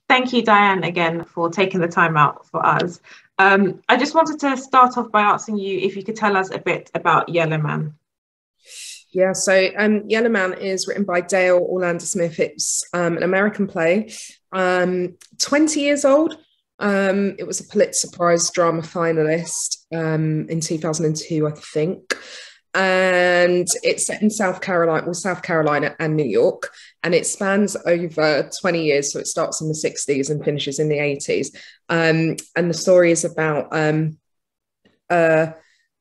Thank you, Diane, again for taking the time out for us. I just wanted to start off by asking you if you could tell us a bit about Yellowman. Yeah, so Yellowman is written by Dale Orlando Smith. It's an American play, 20 years old. It was a Pulitzer Prize drama finalist in 2002, I think. And it's set in South Carolina and New York, and it spans over 20 years. So it starts in the 60s and finishes in the 80s. And the story is about a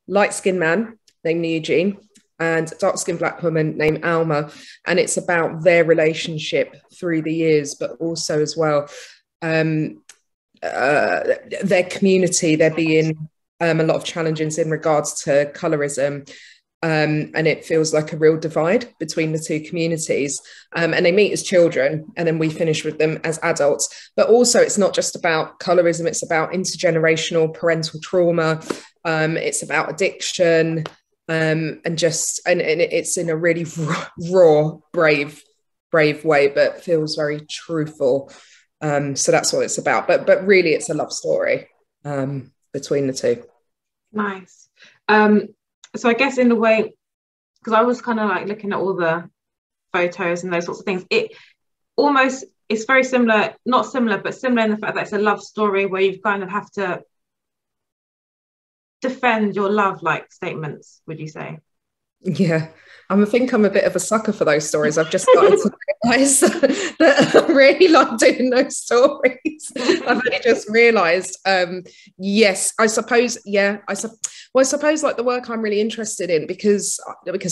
light-skinned man named Eugene and a dark-skinned Black woman named Alma. And it's about their relationship through the years, but also as well their community. There being a lot of challenges in regards to colorism. And it feels like a real divide between the two communities. And they meet as children, and then we finish with them as adults. But also, it's not just about colorism, it's about intergenerational parental trauma. It's about addiction, and it's in a really raw, brave way, but feels very truthful. So that's what it's about. But really, it's a love story between the two. Nice. So I guess in a way, because I was kind of like looking at all the photos and those sorts of things, it's very similar, not similar, but similar in the fact that it's a love story where you kind of have to defend your love like statements, would you say? Yeah, I think I'm a bit of a sucker for those stories. I've just started to realise that I really like doing those stories. I've only just realised. Yes, I suppose. Yeah, I suppose like the work I'm really interested in because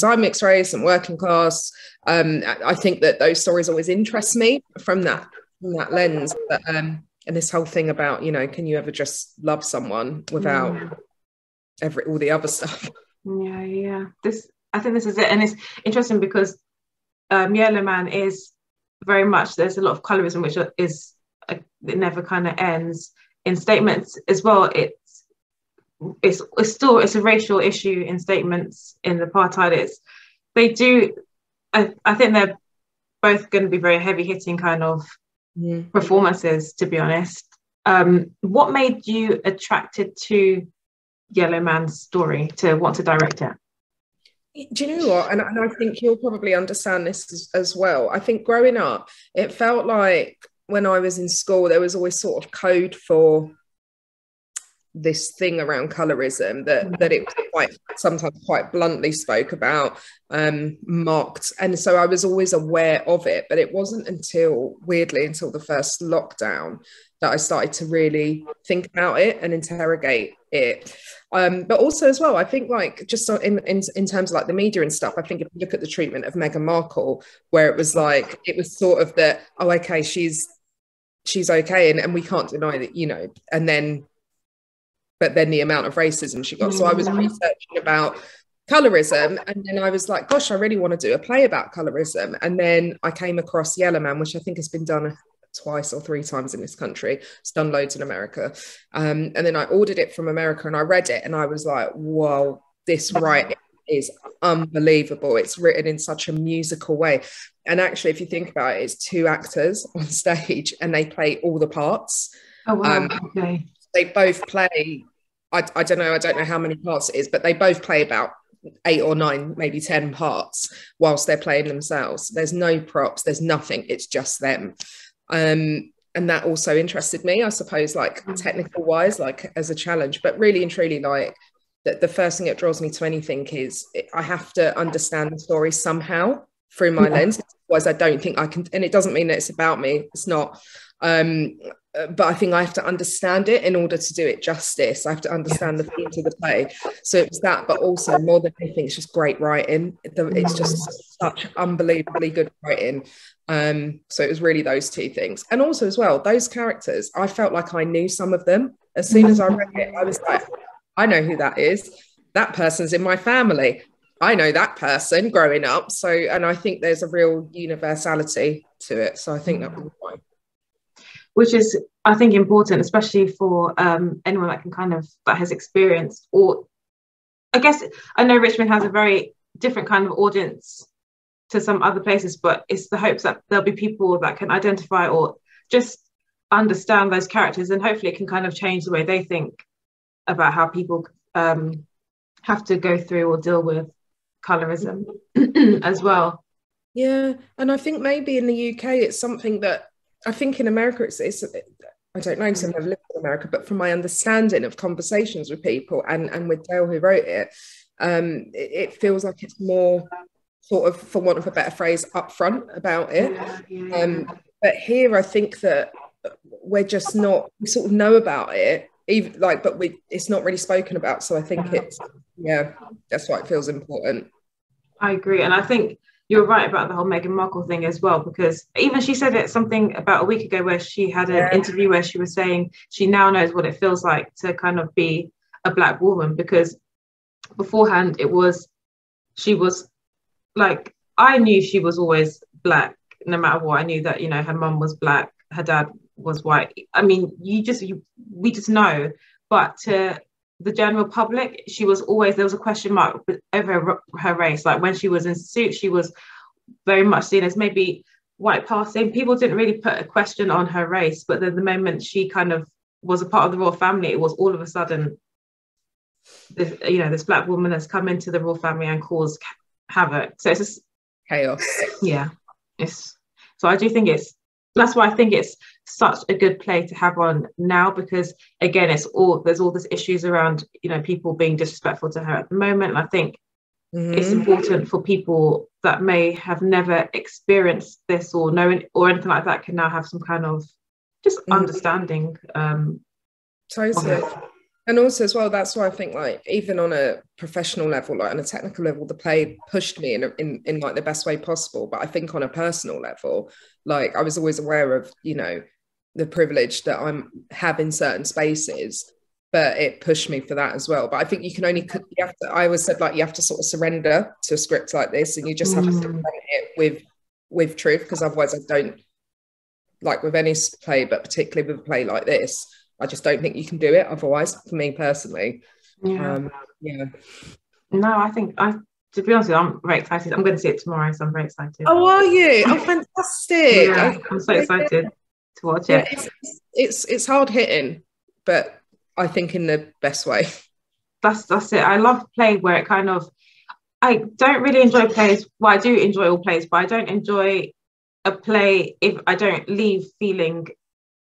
I'm mixed race and working class. I think that those stories always interest me from that lens. But, and this whole thing about, can you ever just love someone without all the other stuff? Yeah. I think this is it, and it's interesting because Yellowman is very much, there's a lot of colorism which is it never kind of ends in statements as well. It's a racial issue in statements in the apartheid. I think they're both going to be very heavy hitting kind of performances, to be honest. What made you attracted to Yellowman's story to want to direct it? Do you know what? And I think you'll probably understand this as well. I think growing up, it felt like when I was in school, there was always sort of code for this thing around colorism that it was sometimes quite bluntly spoke about, mocked. And so I was always aware of it, but it wasn't until the first lockdown that I started to really think about it and interrogate it. But also as well, I think like just in terms of like the media and stuff, I think if you look at the treatment of Meghan Markle, where it was sort of that, oh, okay, she's okay, and we can't deny that, but then the amount of racism she got. So I was researching about colorism, and then I was like, gosh, I really want to do a play about colorism. And then I came across Yellowman, which I think has been done twice or three times in this country. It's done loads in America. And then I ordered it from America and I read it and I was like, whoa, this writing is unbelievable. It's written in such a musical way. And actually, if you think about it, it's two actors on stage and they play all the parts. Oh, wow. Okay. They both play, I don't know how many parts it is, but they both play about 8 or 9, maybe 10 parts whilst they're playing themselves. There's no props, there's nothing, it's just them. And that also interested me, I suppose, like technical wise, like as a challenge, but really and truly, like the first thing that draws me to anything is I have to understand the story somehow through my lens. Otherwise, I don't think I can, and it doesn't mean that it's about me. It's not. But I think I have to understand it in order to do it justice. I have to understand the themes of the play. So it was that, but also more than anything, it's just great writing. It's just such unbelievably good writing. So it was really those two things. And also as well, those characters, I felt like I knew some of them. As soon as I read it, I was like, I know who that is. That person's in my family. I know that person growing up. So, and I think there's a real universality to it. So I think that was fine. Which is, I think, important, especially for anyone that has experienced, or I guess I know Richmond has a very different kind of audience to some other places, but it's the hopes that there'll be people that can identify or just understand those characters, and hopefully it can kind of change the way they think about how people have to go through or deal with colorism as well. Yeah, and I think maybe in the UK it's something that I think in America it's I don't know because I've never lived in America, but from my understanding of conversations with people and with Dale who wrote it, it feels like it's more sort of, for want of a better phrase, upfront about it. But here I think that we're just not, we sort of know about it, even like, but it's not really spoken about. So I think that's why it feels important. I agree, and I think you're right about the whole Meghan Markle thing as well, because even she said it something about a week ago where she had an interview where she was saying she now knows what it feels like to kind of be a Black woman, because beforehand she was like, I knew she was always Black no matter what. I knew that, you know, her mum was Black, her dad was white. I mean, we just know. But to the general public, she was always, there was a question mark over her race. Like when she was in Suits, she was very much seen as maybe white passing. People didn't really put a question on her race, but then the moment she kind of was a part of the royal family, it was all of a sudden this Black woman has come into the royal family and caused havoc. So it's just chaos. So I do think that's why I think it's such a good play to have on now, because again, there's all these issues around, you know, people being disrespectful to her at the moment. And I think it's important for people that may have never experienced this or known or anything like that can now have some kind of just understanding. Totally. And also as well, that's why I think, like, even on a professional level, like on a technical level, the play pushed me in like the best way possible. But I think on a personal level, like, I was always aware of, you know, the privilege that I have in certain spaces, but it pushed me for that as well. But I think I always said, like, you have to sort of surrender to a script like this, and you just have to surrender it with truth, because otherwise I don't, like with any play, but particularly with a play like this, I just don't think you can do it otherwise, for me personally. No, I think to be honest with you, I'm very excited. I'm going to see it tomorrow, so I'm very excited. Oh, are you? Oh, fantastic. Yeah, I'm so excited to watch it. It's hard hitting, but I think in the best way. That's it. I love play where it kind of, I don't really enjoy plays. Well, I do enjoy all plays, but I don't enjoy a play if I don't leave feeling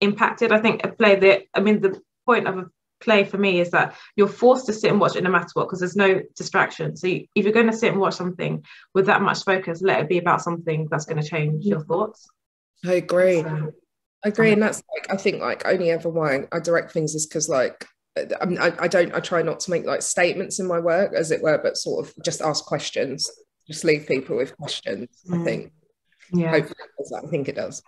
impacted. I think the point of a play for me is that you're forced to sit and watch it no matter what, because there's no distraction. So if you're going to sit and watch something with that much focus, let it be about something that's going to change your thoughts. I agree. And that's, like, I think, like, only ever why I direct things is because, like, I try not to make, like, statements in my work, as it were, but sort of just ask questions, just leave people with questions. I think hopefully I think it does.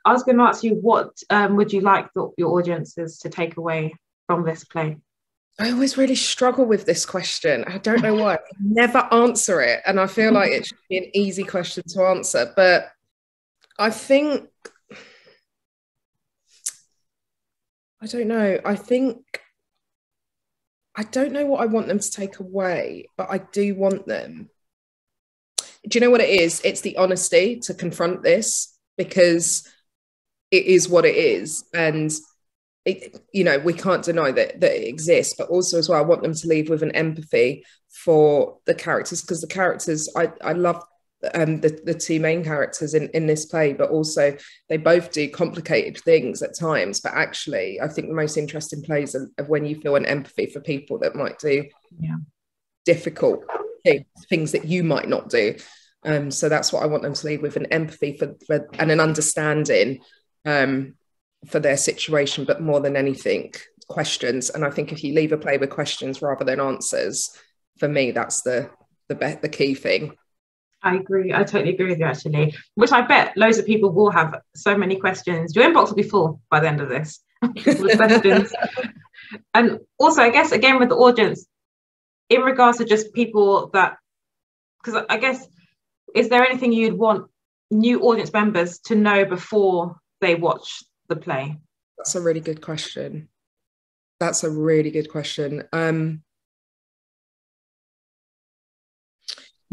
I was going to ask you, what would you like your audiences to take away from this play? I always really struggle with this question. I don't know why. I never answer it, and I feel like it should be an easy question to answer. But I think, I don't know. I don't know what I want them to take away, but I do want them. Do you know what it is? It's the honesty to confront this, because it is what it is, and you know, we can't deny that it exists. But also as well, I want them to leave with an empathy for the characters, because the characters, I love the two main characters in this play, but also they both do complicated things at times. But actually, I think the most interesting plays are when you feel an empathy for people that might do difficult things that you might not do. So that's what I want them to leave with, an empathy for and an understanding for their situation, but more than anything, questions. And I think if you leave a play with questions rather than answers, for me, that's the key thing. I agree. I totally agree with you, actually, which I bet loads of people will have so many questions. Your inbox will be full by the end of this with questions. And also, I guess, again, with the audience, in regards to just people that, because I guess, is there anything you'd want new audience members to know before they watch the play? That's a really good question.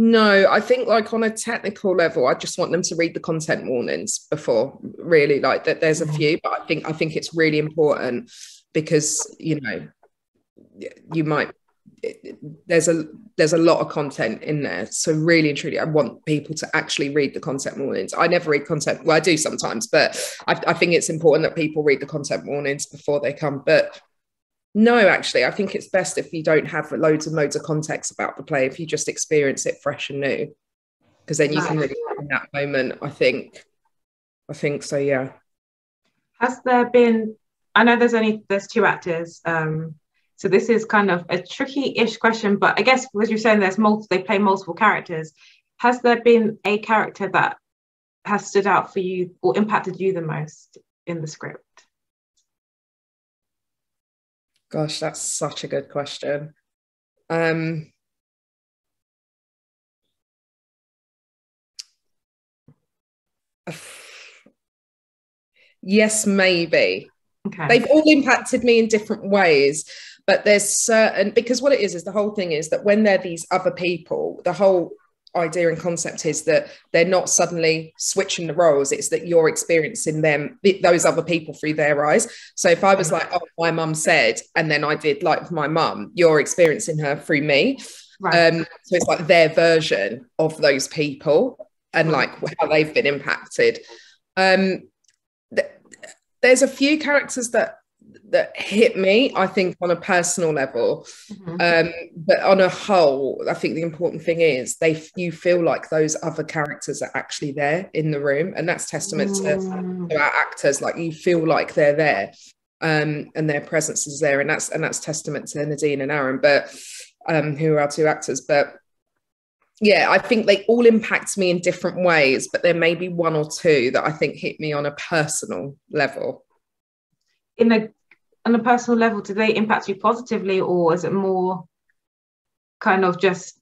No, I think like on a technical level, I just want them to read the content warnings before, really, like that. There's a few, but I think it's really important because, you know, you might, there's a lot of content in there. So really and truly, I want people to actually read the content warnings. I never read content. Well, I do sometimes, but I think it's important that people read the content warnings before they come. But no, actually, I think it's best if you don't have loads and loads of context about the play, if you just experience it fresh and new, because then you can really in that moment, I think so, yeah. Has there been, I know there's two actors, so this is kind of a tricky-ish question, but I guess as you're saying, they play multiple characters. Has there been a character that has stood out for you or impacted you the most in the script? Gosh, that's such a good question. Yes, maybe. Okay. They've all impacted me in different ways, but there's certain, because what it is the whole thing is that when they're these other people, the whole idea and concept is that they're not suddenly switching the roles. It's that you're experiencing those other people through their eyes. So if I was like, oh, my mum said, and then I did like my mum, you're experiencing her through me. Right. So it's like their version of those people and like how they've been impacted. There's a few characters that hit me, I think, on a personal level. But on a whole, I think the important thing is you feel like those other characters are actually there in the room, and that's testament to our actors. Like, you feel like they're there, and their presence is there, and that's testament to Nadine and Aaron, but who are our two actors. But yeah, I think they all impact me in different ways, but there may be one or two that I think hit me on a personal level. On a personal level, do they impact you positively, or is it more kind of just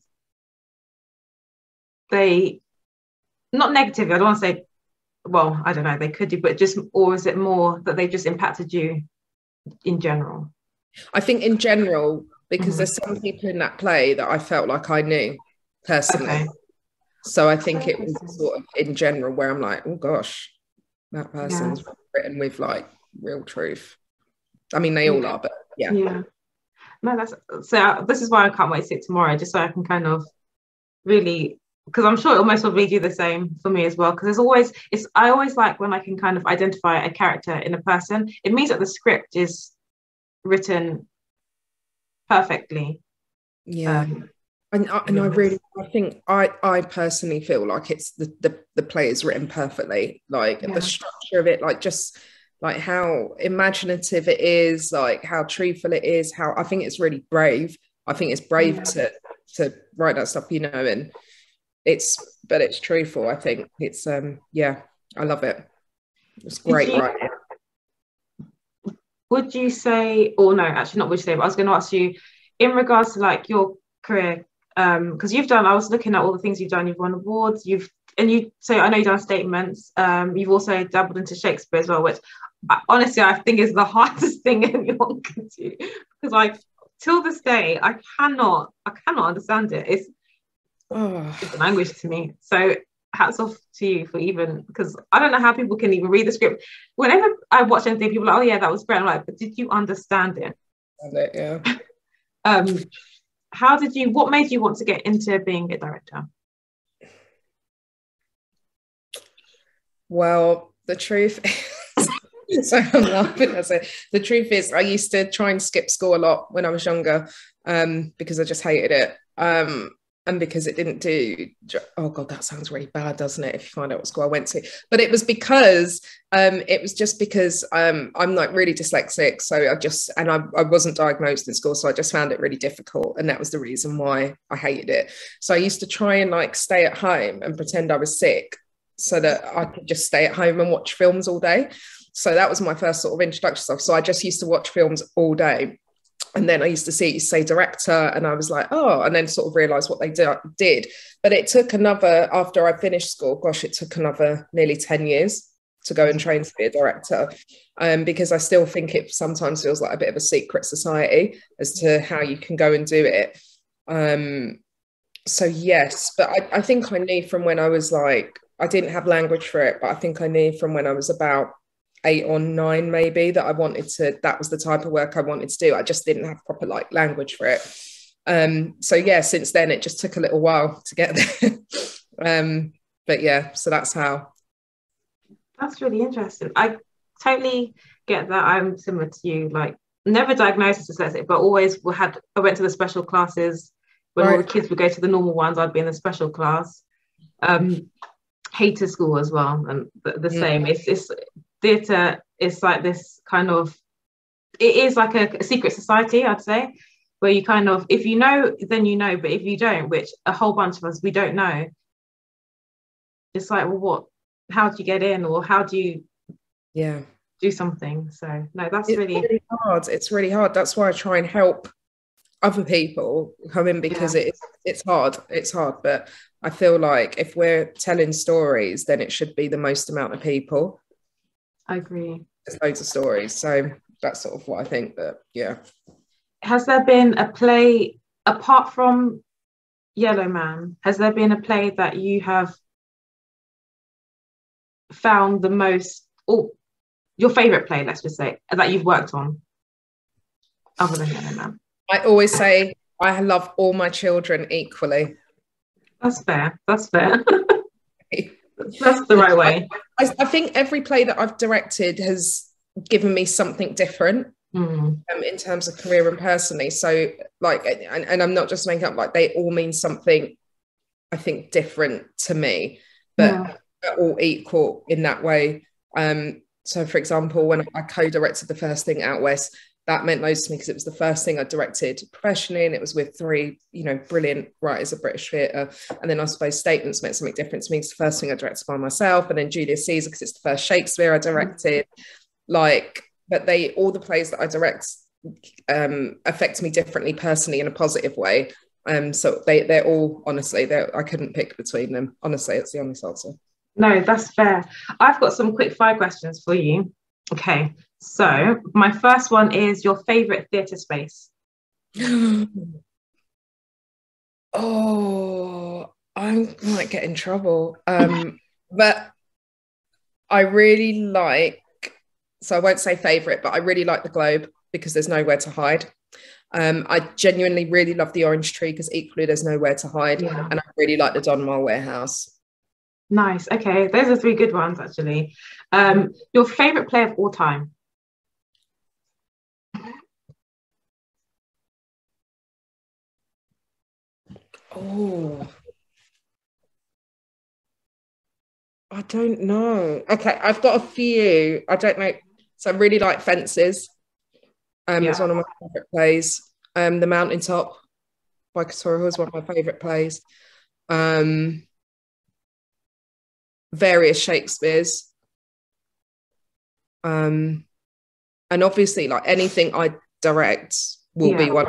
not negative? I don't want to say, well, I don't know, they could do, but or is it more that they just impacted you in general? I think in general, because there's some people in that play that I felt like I knew personally. Okay. So I think it was sort of in general where I'm like, oh gosh, that person's written with like real truth. I mean, they all are, but yeah. No, so this is why I can't wait to see it tomorrow, just so I can kind of really, because I'm sure it almost will be the same for me as well, because I always like when I can kind of identify a character in a person. It means that the script is written perfectly. And I think I personally feel like it's the play is written perfectly, like the structure of it, like just like how imaginative it is, like how truthful it is, how I think it's really brave. I think it's brave to write that stuff, you know, and it's truthful. I think it's I love it. It's great writing. Would you say, or no, actually not would you say, but I was going to ask you in regards to like your career, because I was looking at all the things you've done, you've won awards, so I know you've done statements, you've also dabbled into Shakespeare as well, which honestly I think is the hardest thing anyone can do, because like till this day I cannot understand it. It's a language to me. So hats off to you for even, because I don't know how people can even read the script. Whenever I watch anything, people are like, oh yeah, that was great. I'm like, but did you understand it? Yeah. What made you want to get into being a director? Well, the truth is, so I'm laughing. The truth is, I used to try and skip school a lot when I was younger, because I just hated it. And because it didn't do, oh God, that sounds really bad, doesn't it? If you find out what school I went to. But it was just because I'm like really dyslexic. So I wasn't diagnosed in school. So I just found it really difficult. And that was the reason why I hated it. So I used to try and like stay at home and pretend I was sick so that I could just stay at home and watch films all day. So that was my first sort of introduction stuff. So I just used to watch films all day. And then I used to say director, and I was like, oh, and then sort of realised what they did. But it took after I finished school, gosh, it took another nearly 10 years to go and train to be a director, because I still think it sometimes feels like a bit of a secret society as to how you can go and do it. So yes, but I think I knew from when I was like, I didn't have language for it, but I think I knew from when I was about 8 or 9 maybe that I wanted to, that was the type of work I wanted to do. I just didn't have proper like language for it. So yeah, since then it just took a little while to get there. But yeah, so that's how. That's really interesting. I totally get that. I'm similar to you, like never diagnosed as dyslexic, but always I went to the special classes when all the kids would go to the normal ones, I'd be in the special class. Hated school as well, and the same. It's theatre is like this kind of, it is like a secret society, I'd say, where you kind of, if you know, then you know, but if you don't, which a whole bunch of us, we don't know, it's like, well, how do you get in, or how do you do something? So no, that's really hard. It's really hard. That's why I try and help other people come in, because it's hard. It's hard, but I feel like if we're telling stories, then it should be the most amount of people. I agree. There's loads of stories, so that's sort of what I think. But yeah, has there been a play apart from Yellowman? Has there been a play that you have found the most, or your favorite play, let's just say, that you've worked on, other than Yellowman? I always say I love all my children equally. That's fair. That's fair. That's the right way. I think every play that I've directed has given me something different in terms of career and personally. So like, and I'm not just making up, like they all mean something, I think, different to me, but they're all equal in that way. So for example, when I co-directed the first thing Out West, that meant loads to me because it was the first thing I directed professionally, and it was with 3, brilliant writers of British theatre. And then I suppose Statements meant something different to me. It's the first thing I directed by myself, and then Julius Caesar because it's the first Shakespeare I directed. But all the plays that I direct affect me differently personally in a positive way. So they're all, honestly, I couldn't pick between them. Honestly, it's the honest answer. No, that's fair. I've got some quick fire questions for you. Okay. So my first one is your favorite theatre space. Oh, I might get in trouble. But I really like, so I won't say favorite, but I really like the Globe because there's nowhere to hide. I genuinely really love the Orange Tree because equally there's nowhere to hide. And I really like the Donmar Warehouse. Nice. Okay. Those are 3 good ones, actually. Your favorite play of all time? Oh, I don't know. Okay, I've got a few. I don't know. So I really like Fences. It's one of my favorite plays. The Mountaintop by Katora is one of my favorite plays. Various Shakespeares. And obviously, like anything I direct will be one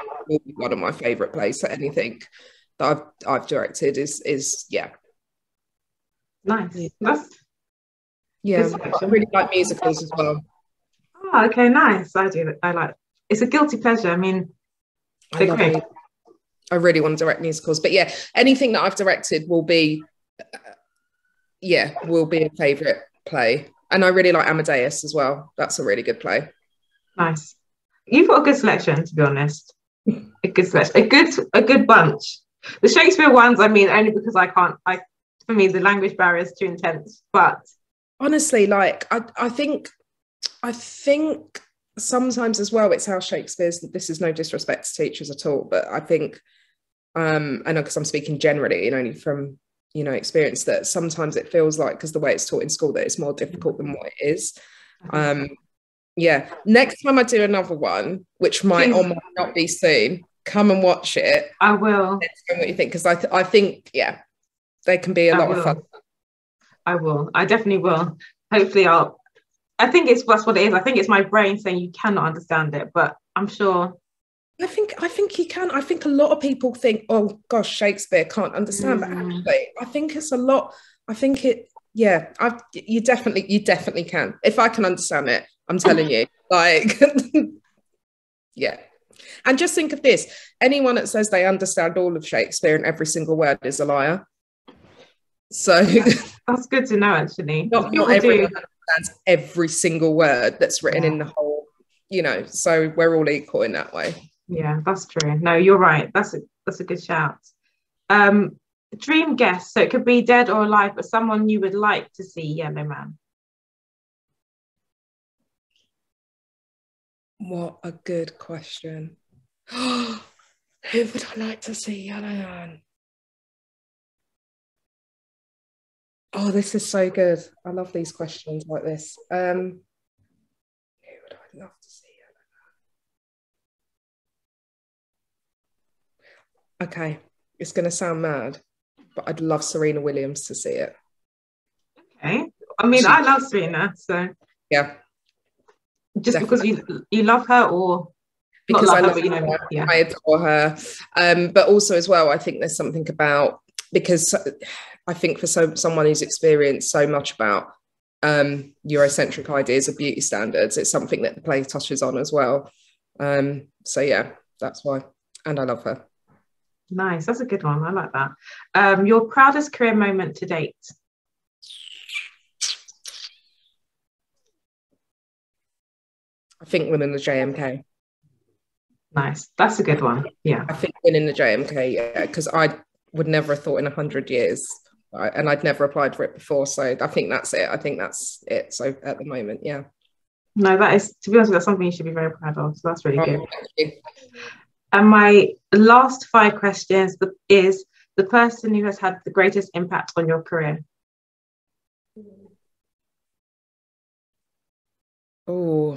of my favorite plays. So anything that I've directed is nice. I really like musicals as well. Oh, okay, nice. I do. I like. It's a guilty pleasure. I mean, they're great. I really want to direct musicals, but yeah, anything that I've directed will be a favorite play. And I really like Amadeus as well. That's a really good play. Nice. You've got a good selection, to be honest. A good selection. A good bunch. The Shakespeare ones, I mean, only because for me, the language barrier is too intense. But honestly, like I think sometimes as well, it's how Shakespeare's, this is no disrespect to teachers at all, but I think, I know because I'm speaking generally and only from, experience, that sometimes it feels like, because the way it's taught in school, that it's more difficult than what it is. Next time I do another one, which might or might not be soon, come and watch it. I will. Let's know what you think, because I think they can be a lot of fun. I will. I definitely will. Hopefully I think that's what it is. I think it's my brain saying you cannot understand it, but I'm sure. I think you can. I think a lot of people think, oh gosh, Shakespeare, can't understand. But actually, I think it's a lot. I think you definitely can. If I can understand it, I'm telling you, like, yeah. And just think of this. Anyone that says they understand all of Shakespeare and every single word is a liar. So that's good to know, actually. Not everyone understands every single word that's written in the whole, so we're all equal in that way. Yeah, that's true. No, you're right. That's a good shout. Dream guest. So it could be dead or alive, but someone you would like to see Yellowman. What a good question. Who would I like to see Yellowman? Oh, this is so good. I love these questions like this. Who would I love to see Yellowman? Okay, it's going to sound mad, but I'd love Serena Williams to see it. Okay. I mean, I love Serena, so... Yeah. Just definitely. Because you love her, or because I love her, I adore her, but also as well, I think there's something about, because I think for someone who's experienced so much about Eurocentric ideas of beauty standards, it's something that the play touches on as well. So yeah, that's why, and I love her. Nice, that's a good one. I like that. Your proudest career moment to date? I think winning the JMK. Nice, that's a good one. Yeah, I think winning the JMK, yeah, because I would never have thought in 100 years, and I'd never applied for it before. So I think that's it. I think that's it. So at the moment, yeah. No, that is, to be honest, that's something you should be very proud of. So that's really good. Thank you. And my last 5 questions is the person who has had the greatest impact on your career. Oh,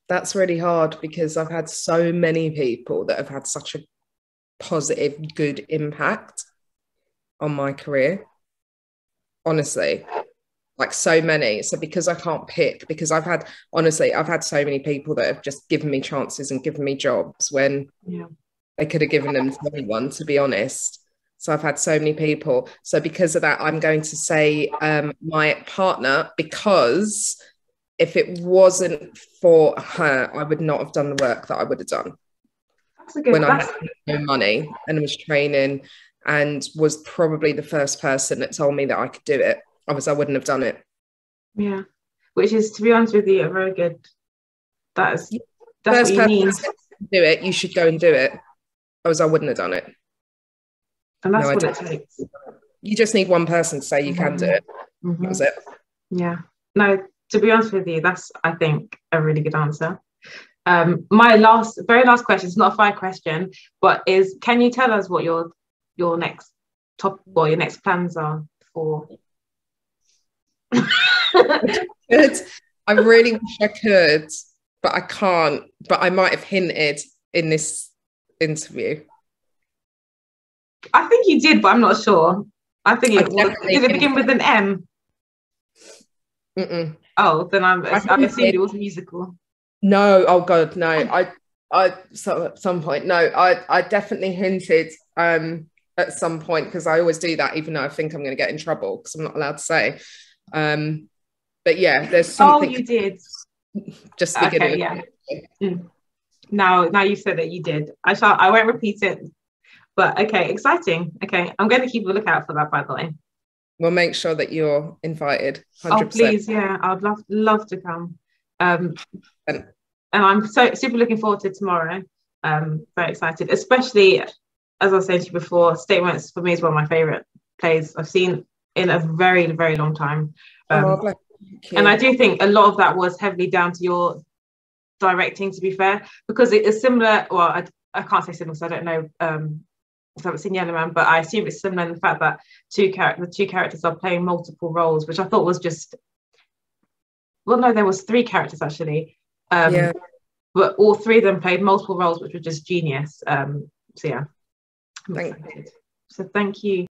that's really hard, because I've had so many people that have had such a positive, good impact on my career. Honestly, like so many. So because I can't pick, because I've had so many people that have just given me chances and given me jobs when they could have given them to anyone, to be honest. So I've had so many people. So because of that, I'm going to say my partner, because if it wasn't for her, I would not have done the work that I would have done. That's a good, when I had no money and was training, and was probably the first person that told me that I could do it. Otherwise, I wouldn't have done it. Yeah, which is, to be honest with you, a very good. That's first what you need. Do it. You should go and do it. Otherwise, I wouldn't have done it. And that's what it takes. You just need one person to say you can do it. Mm-hmm. That was it. Yeah. No, to be honest with you, that's, I think, a really good answer. My very last question, it's not a 5 question, but is, can you tell us what your next plans are for? I really wish I could, but I can't. But I might have hinted in this interview. I think you did, but I'm not sure. I think did it begin with an M? Mm-mm. Oh, then I assumed it was musical. No, oh god, no. So at some point, no. I definitely hinted at some point, because I always do that, even though I think I'm going to get in trouble because I'm not allowed to say. But yeah, there's something. Oh, you did. Just the beginning. Okay, yeah. Now you said that you did. I won't repeat it. But okay, exciting. Okay, I'm going to keep a lookout for that, by the way. We'll make sure that you're invited. 100%. Oh, please, yeah, I'd love to come. And I'm so super looking forward to tomorrow. Very excited, especially, as I was saying to you before, Statements for me is one of my favourite plays I've seen in a very, very long time. And I do think a lot of that was heavily down to your directing, to be fair, because it is similar. Well, I can't say similar, so I don't know. I haven't seen Yellowman, but I assume it's similar in the fact that the two characters are playing multiple roles, which I thought was just, well, no, there was 3 characters actually, but all 3 of them played multiple roles, which was just genius. So yeah, I'm excited. So thank you.